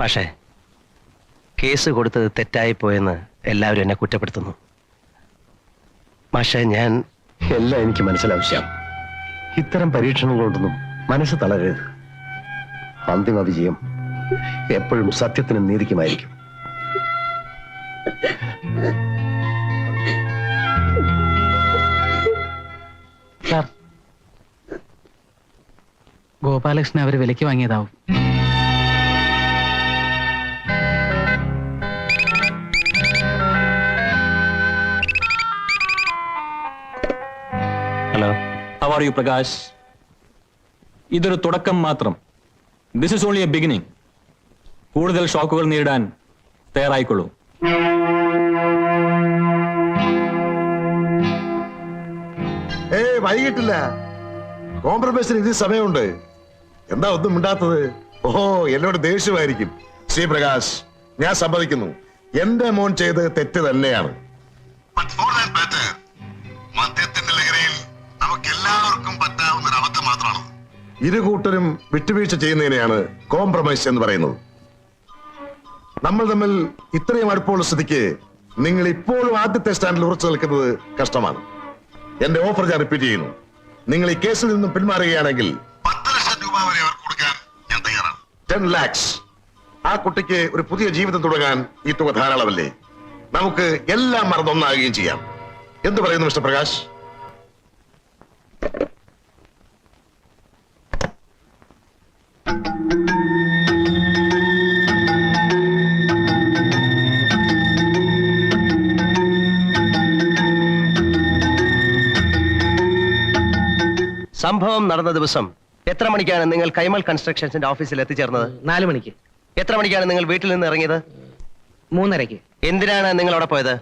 പക്ഷേ കേസ് കൊടുത്തത് തെറ്റായി പോയെന്ന് എല്ലാവരും എന്നെ കുറ്റപ്പെടുത്തുന്നു. പക്ഷേ എല്ലാം എനിക്ക് മനസ്സിലാവശ്യം. ഇത്തരം പരീക്ഷണങ്ങളോടൊന്നും മനസ്സ് തളരരുത്. അന്തിമ വിജയം എപ്പോഴും സത്യത്തിനും നീതിക്കുമായിരിക്കും. സാർ, ഗോപാലകൃഷ്ണൻ അവര് വിലയ്ക്ക് വാങ്ങിയതാവും. Hello, How are you, Prakash? ഇതൊരു തുടക്കം മാത്രം. This is only a beginning. കൂടുതൽ ഷോക്കുകൾ നേരിടാൻ തയ്യാറായിക്കൊള്ളൂ. വൈകിട്ടില്ല. കോംപ്രമൈസിന് ഇത് സമയമുണ്ട്. എന്താ ഒന്നും മിണ്ടാത്തത്? ഓഹോ, എന്നോട് ദേഷ്യമായിരിക്കും. ശ്രീ പ്രകാശ്, ഞാൻ സമ്മതിക്കുന്നു, എന്റെ മോൻ ചെയ്ത് തെറ്റ് തന്നെയാണ്. മദ്യത്തിന്റെ ലഹരിയിൽ നമുക്ക് എല്ലാവർക്കും പറ്റാവുന്ന ഒരു അബദ്ധം മാത്രമാണ്. ഇരു കൂട്ടരും വിട്ടുവീഴ്ച ചെയ്യുന്നതിനെയാണ് കോംപ്രമൈസ് എന്ന് പറയുന്നത്. നമ്മൾ തമ്മിൽ ഇത്രയും അടുപ്പമുള്ള സ്ഥിതിക്ക് നിങ്ങൾ ഇപ്പോഴും ആദ്യത്തെ സ്റ്റാൻഡിൽ ഉറച്ചു നിൽക്കുന്നത് കഷ്ടമാണ്. എന്റെ ഓഫർ ഞാൻ റിപ്പീറ്റ് ചെയ്യുന്നു. നിങ്ങൾ ഈ കേസിൽ നിന്നും പിന്മാറുകയാണെങ്കിൽ 10 ലക്ഷം രൂപ വരെ അവർക്ക് കൊടുക്കാൻ ഞാൻ തയ്യാറാണ്. 10 lakhs. ആ കുട്ടിക്ക് ഒരു പുതിയ ജീവിതം തുടങ്ങാൻ ഈ തുക ധാരാളമല്ലേ? നമുക്ക് എല്ലാം മറന്നൊന്നാകുകയും ചെയ്യാം. എന്ത് പറയുന്നു മിസ്റ്റർ പ്രകാശ്? സംഭവം നടന്ന ദിവസം എത്ര മണിക്കാണ് നിങ്ങൾ കൈമൾ കൺസ്ട്രക്ഷൻസിന്റെ ഓഫീസിൽ എത്തിച്ചേർന്നത്? 4 മണിക്ക്. എത്ര മണിക്കാണ് നിങ്ങൾ വീട്ടിൽ നിന്ന് ഇറങ്ങിയത്? 3:30. എന്തിനാണ് നിങ്ങൾ അവിടെ പോയത്?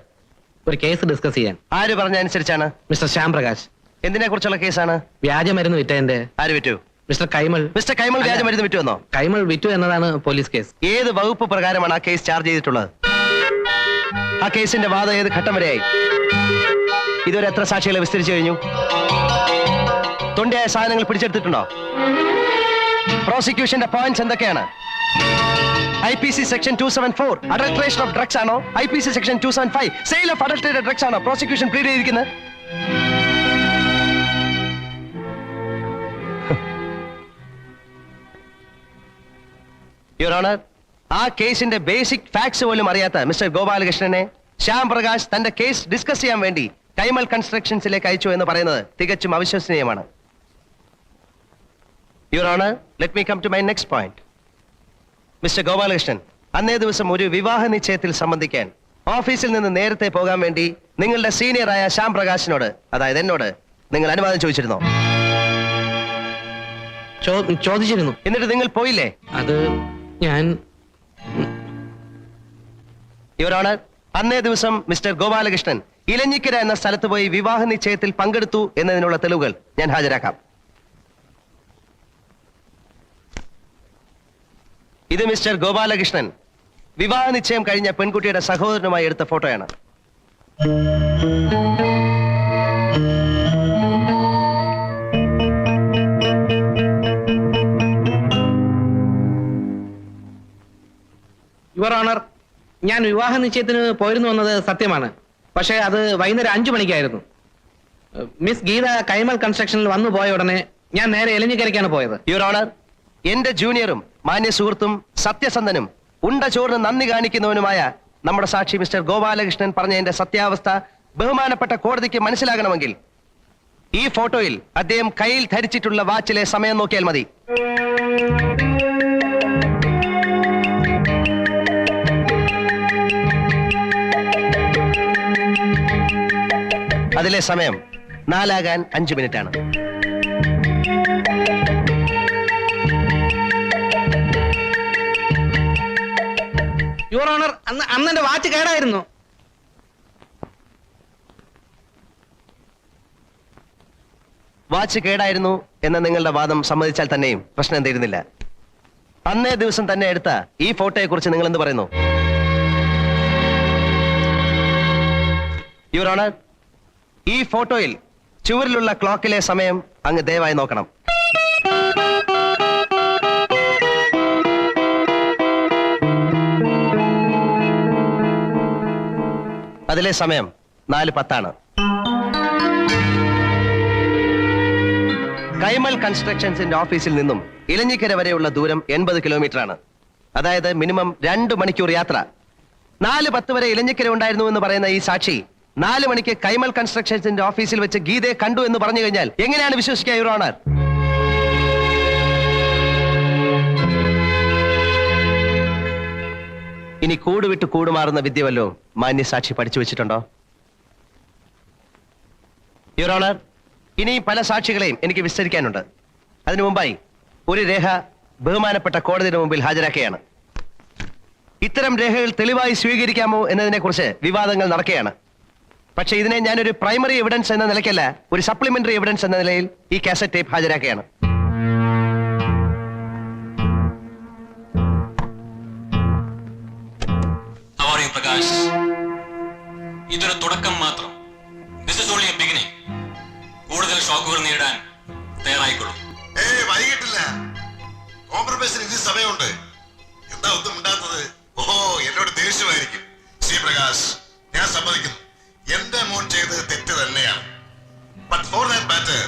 ഒരു കേസ് ഡിസ്കസ് ചെയ്യാൻ. ആര് പറഞ്ഞ അനുസരിച്ചാണ്? മിസ്റ്റർ ശ്യാം പ്രകാശ്. എന്തിനെ കുറിച്ചുള്ള കേസാണ്? വ്യാജമരുന്ന് വിറ്റതിന്റെ. ആര് വിറ്റു? മിസ്റ്റർ കൈമൾ. മിസ്റ്റർ കൈമൾ വ്യാജമരുന്ന് വിറ്റു എന്നോ? കൈമൾ വിറ്റു എന്നതാണ് പോലീസ് കേസ്. ഏത് വകുപ്പ് പ്രകാരമാണ് ആ കേസ് ചാർജ് ചെയ്തിട്ടുള്ളത്? ആ കേസിന്റെ വാദം ഏത് ഘട്ടം വരെയായി? ഇതുവരെ എത്ര സാക്ഷികളെ വിസ്തരിച്ചു കഴിഞ്ഞു? തൊണ്ടിയായ സാധനങ്ങൾ പിടിച്ചെടുത്തിട്ടുണ്ടോ? പ്രോസിക്യൂഷന്റെ പോയിന്റ്സ് എന്തൊക്കെയാണ്? IPC section 274 adulteration of drugs ആണോ? IPC section 275 sale of adulterated drugs ആണോ പ്രോസിക്യൂഷൻ പ്ലീഡ് ചെയ്തിരിക്കുന്നത്? യുവർ ഓണർ, ആ കേസിന്റെ ബേസിക് ഫാക്ട്സ് പോലും അറിയാത്ത മിസ്റ്റർ ഗോപാലകൃഷ്ണനെ ശ്യാം പ്രകാശ് തന്റെ കേസ് ഡിസ്കസ് ചെയ്യാൻ വേണ്ടി കൈമൾ കൺസ്ട്രക്ഷൻസിലേക്ക് അയച്ചു എന്ന് പറയുന്നത് തികച്ചും അവിശ്വസനീയമാണ്. Your honour, let me come to my next point. Mister Gopalakrishnan അന്നേ ദിവസം ഒരു വിവാഹ നിശ്ചയത്തിൽ സംബന്ധിക്കാൻ ഓഫീസിൽ നിന്ന് നേരത്തെ പോകാൻ വേണ്ടി നിങ്ങളുടെ സീനിയറായ ശ്യാം പ്രകാശിനോട്, അതായത് എന്നോട്, നിങ്ങൾ അനുവാദം ചോദിച്ചിരുന്നോ? ചോദിച്ചിരുന്നു. എന്നിട്ട് നിങ്ങൾ പോയില്ലേ? അത് ഞാൻ. യുവർ ഓണർ, അന്നേ ദിവസം മിസ്റ്റർ ഗോപാലകൃഷ്ണൻ ഇലഞ്ഞിക്കര എന്ന സ്ഥലത്ത് പോയി വിവാഹ നിശ്ചയത്തിൽ പങ്കെടുത്തു എന്നതിനുള്ള തെളിവുകൾ ഞാൻ ഹാജരാക്കാം. ഇത് മിസ്റ്റർ ഗോപാലകൃഷ്ണൻ വിവാഹ നിശ്ചയം കഴിഞ്ഞ പെൺകുട്ടിയുടെ സഹോദരനുമായി എടുത്ത ഫോട്ടോയാണ്. യുവർ ഓണർ, ഞാൻ വിവാഹ നിശ്ചയത്തിന് പോയിരുന്നു എന്നത് സത്യമാണ്. പക്ഷേ അത് വൈകുന്നേരം 5 മണിക്കായിരുന്നു. മിസ് ഗീത കൈമൾ കൺസ്ട്രക്ഷനിൽ വന്നു പോയ ഉടനെ ഞാൻ നേരെ എലഞ്ഞിക്കരയ്ക്കാണ് പോയത്. യുവർ ഓണർ, എന്റെ ജൂനിയറും മാന്യ സുഹൃത്തും സത്യസന്ധനും ഉണ്ട ചോറിന് നന്ദി കാണിക്കുന്നവനുമായ നമ്മുടെ സാക്ഷി മിസ്റ്റർ ഗോപാലകൃഷ്ണൻ പറഞ്ഞതിന്റെ സത്യാവസ്ഥ ബഹുമാനപ്പെട്ട കോടതിക്ക് മനസ്സിലാകണമെങ്കിൽ ഈ ഫോട്ടോയിൽ അദ്ദേഹം കയ്യിൽ ധരിച്ചിട്ടുള്ള വാച്ചിലെ സമയം നോക്കിയാൽ മതി. അതിലെ സമയം 4 ആകാൻ 5 മിനിറ്റാണ്. യുവർ ഓണർ, അന്ന് എന്റെ വാച്ച് കേടായിരുന്നു. വാച്ച് കേടായിരുന്നു എന്ന നിങ്ങളുടെ വാദം സമ്മതിച്ചാൽ തന്നെയും പ്രശ്നം തീരുന്നില്ല. അന്നേ ദിവസം തന്നെ എടുത്ത ഈ ഫോട്ടോയെ കുറിച്ച് നിങ്ങൾ എന്ത് പറയുന്നു? യുവർ ഓണർ, ഈ ഫോട്ടോയിൽ ചുവരിലുള്ള ക്ലോക്കിലെ സമയം അങ്ങ് ദയവായി നോക്കണം. അതിലെ സമയം 4:10. കൈമൽ കൺസ്ട്രക്ഷൻസിന്റെ ഓഫീസിൽ നിന്നും ഇലഞ്ഞിക്കര വരെയുള്ള ദൂരം 80 കിലോമീറ്റർ ആണ്. അതായത് മിനിമം 2 മണിക്കൂർ യാത്ര. 4:10 വരെ ഇലഞ്ഞിക്കര ഉണ്ടായിരുന്നു എന്ന് പറയുന്ന ഈ സാക്ഷി 4 മണിക്ക് കൈമൽ കൺസ്ട്രക്ഷൻസിന്റെ ഓഫീസിൽ വെച്ച് ഗീതയെ കണ്ടു എന്ന് പറഞ്ഞു കഴിഞ്ഞാൽ എങ്ങനെയാണ് വിശ്വസിക്കുക, യുവർ ഓണർ? ഇനി കൂടുവിട്ട് കൂടുമാറുന്ന വിദ്യ വല്ലതും മാന്യ സാക്ഷി പഠിച്ചു വെച്ചിട്ടുണ്ടോ? യുവർ ഓണർ, ഇനി പല സാക്ഷികളെയും എനിക്ക് വിസ്തരിക്കാനുണ്ട്. അതിനു മുമ്പായി ഒരു രേഖ ബഹുമാനപ്പെട്ട കോടതിയുടെ മുമ്പിൽ ഹാജരാക്കുകയാണ്. ഇത്തരം രേഖകൾ തെളിവായി സ്വീകരിക്കാമോ എന്നതിനെ കുറിച്ച് വിവാദങ്ങൾ നടക്കുകയാണ്. പക്ഷേ ഇതിനെ ഞാനൊരു പ്രൈമറി എവിഡൻസ് എന്ന നിലയ്ക്കല്ല, ഒരു സപ്ലിമെന്ററി എവിഡൻസ് എന്ന നിലയിൽ ഈ കാസറ്റ് ടേപ്പ് ഹാജരാക്കുകയാണ്. പ്രകാശ്, ഇതൊരു തുടക്കം മാത്രം. This is only A beginning. കൂടുതൽ ഷോക്കുകൾ നേടാൻ തയ്യാറായിക്കൊള്ളും. വൈകിട്ടില്ല, കോംപ്രമൈസിന് ഇനി സമയമുണ്ട്. എന്താ ഒന്നും ഉണ്ടാത്തത്? ഓഹോ, എന്നോട് ദേഷ്യമായിരിക്കും. ശ്രീ പ്രകാശ്, ഞാൻ സമ്മതിക്കുന്നു, എന്റെ മോൻ ചെയ്തത് തെറ്റ് തന്നെയാണ്. ബട്ട് ഫോർ ദാറ്റ് മാറ്റർ,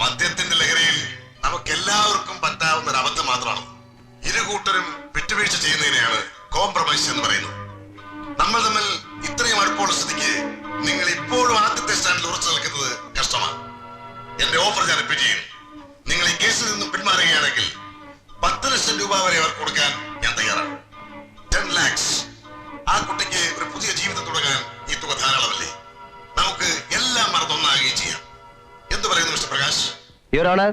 മദ്യത്തിന്റെ ലഹരിയിൽ നമുക്ക് എല്ലാവർക്കും പറ്റാവുന്ന ഒരു അബദ്ധം മാത്രമാണ്. ഇരുകൂട്ടരും വിട്ടുവീഴ്ച ചെയ്യുന്നതിനെയാണ് കോംപ്രമൈസ് എന്ന് പറയുന്നത്. നമ്മൾ തമ്മിൽ ഇത്രയും അടുപ്പമുള്ള സ്ഥിതിക്ക് നിങ്ങൾ ഇപ്പോഴും ആദ്യത്തെ സ്റ്റാൻഡിൽ ഉറച്ചു നിൽക്കുന്നത് കഷ്ടമാണ്. എന്റെ ഓഫർ ഞാൻ റിപ്പീറ്റ് ചെയ്യുന്നു. നിങ്ങൾ ഈ കേസിൽ നിന്നും പിന്മാറുകയാണെങ്കിൽ 10 ലക്ഷം രൂപ വരെ അവർക്ക് കൊടുക്കാൻ ഞാൻ തയ്യാറാണ്. 10 lakhs. ആ കുട്ടിക്ക് ഒരു പുതിയ ജീവിതം തുടങ്ങാൻ ഈ തുക ധാരാളമല്ലേ? നമുക്ക് എല്ലാം മറന്നൊന്നാകുകയും ചെയ്യാം. എന്ത് പറയുന്നു മിസ്റ്റർ പ്രകാശ്? യുവർ ഓണർ,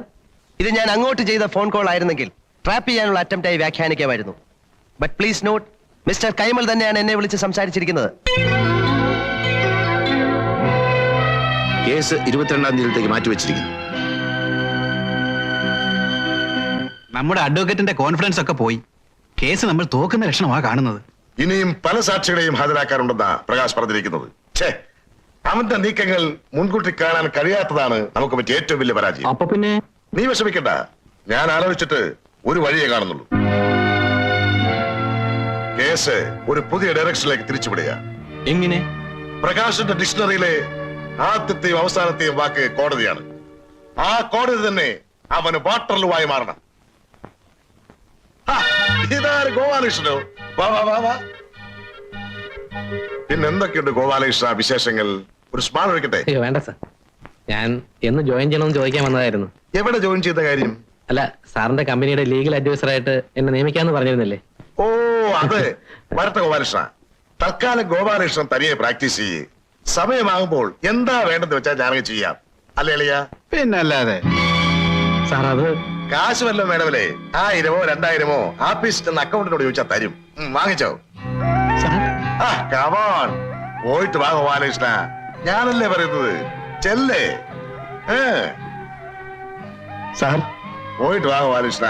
ഇത് ഞാൻ അങ്ങോട്ട് ചെയ്ത ഫോൺ കോൾ ആയിരുന്നെങ്കിൽ ട്രാപ്പ് ചെയ്യാനുള്ള അറ്റംപ്റ്റായി വ്യാഖ്യാനിക്കാമായിരുന്നു. ബട്ട് പ്ലീസ് നോട്ട്, മിസ്റ്റർ കൈമൽ തന്നെയാണ് എന്നെ വിളിച്ച് സംസാരിച്ചിരിക്കുന്നത്. കേസ് 22-ാം തീയതിയിലേക്ക് മാറ്റിവെച്ചിരിക്കുന്നു. നമ്മുടെ അഡ്വക്കേറ്റിന്റെ കോൺഫിഡൻസ് ഒക്കെ പോയി. കേസ് നമ്മൾ തോക്കുന്ന ലക്ഷണമാണ് കാണുന്നത്. ഇനിയും പല സാക്ഷികളെയും ഹാജരാക്കാനുണ്ടെന്നാ പ്രകാശ് പറഞ്ഞിരിക്കുന്നത്. ഛേ, അവന്റെ നീക്കങ്ങൾ മുൻകൂട്ടി കാണാൻ കഴിയാത്തതാണ് നമുക്ക് പറ്റിയ ഏറ്റവും വലിയ പരാജയം. അപ്പൊ പിന്നെ നീ വിഷമിക്കണ്ട, ഞാൻ ആലോചിച്ചിട്ട് ഒരു വഴിയേ കാണുന്നുള്ളൂ. കേസ് ഒരു പുതിയ ഡയറക്ഷനിലേക്ക് തിരിച്ചുവിടുക. എങ്ങനെ? പ്രകാശിന്റെ ഡിക്ഷണറിയിലെ ആദ്യത്തെയും അവസാനത്തെയും വാക്ക് കോടതിയാണ്. ആ കോടതി തന്നെ അവന് വാട്ടർലുവായി മാറണം. ഇതാര് ഗോപാലകൃഷ്ണനോ? വാ വാ വാ വാ. പിന്നെ എന്തൊക്കെയുണ്ട് ഗോപാലകൃഷ്ണ വിശേഷങ്ങൾ? ഒരു സ്മാൾ ഒഴിക്കട്ടെ? അയ്യോ വേണ്ട സാർ, ഞാൻ എന്ന് ജോയിൻ ചെയ്യണമെന്ന് ചോദിക്കാൻ വന്നതായിരുന്നു. എവിടെ ജോയിൻ ചെയ്ത കാര്യം? അല്ല, സാറിന്റെ കമ്പനിയുടെ ലീഗൽ അഡ്വൈസറായിട്ട് എന്നെ നിയമിക്കാന്ന് പറഞ്ഞിരുന്നില്ലേ? ഓ, അതെ. വരട്ടെ ഗോപാലകൃഷ്ണ, തൽക്കാലം ഗോപാലകൃഷ്ണൻ തനിയെ പ്രാക്ടീസ് ചെയ്യ്. സമയമാകുമ്പോൾ എന്താ വേണ്ടെന്ന് വെച്ചാൽ ഞാനങ്ങ് ചെയ്യാം. അല്ലേ അളിയ? പിന്നല്ലാതെ. സാർ അത് കാശ് വല്ലതും വേണമല്ലേ? 1000-ഓ 2000-ഓ ആഫീസിൽ ചെന്ന് അക്കൗണ്ടിനോട് ചോദിച്ചാൽ തരും. വാങ്ങിച്ചോ? സാർ കമോൺ, പോയിട്ട് വാ ഗോപാലകൃഷ്ണ. ഞാനല്ലേ പറയുന്നത്, ചെല്ലേ. സാർ പോയിട്ട് വാ ഗോപാലകൃഷ്ണ.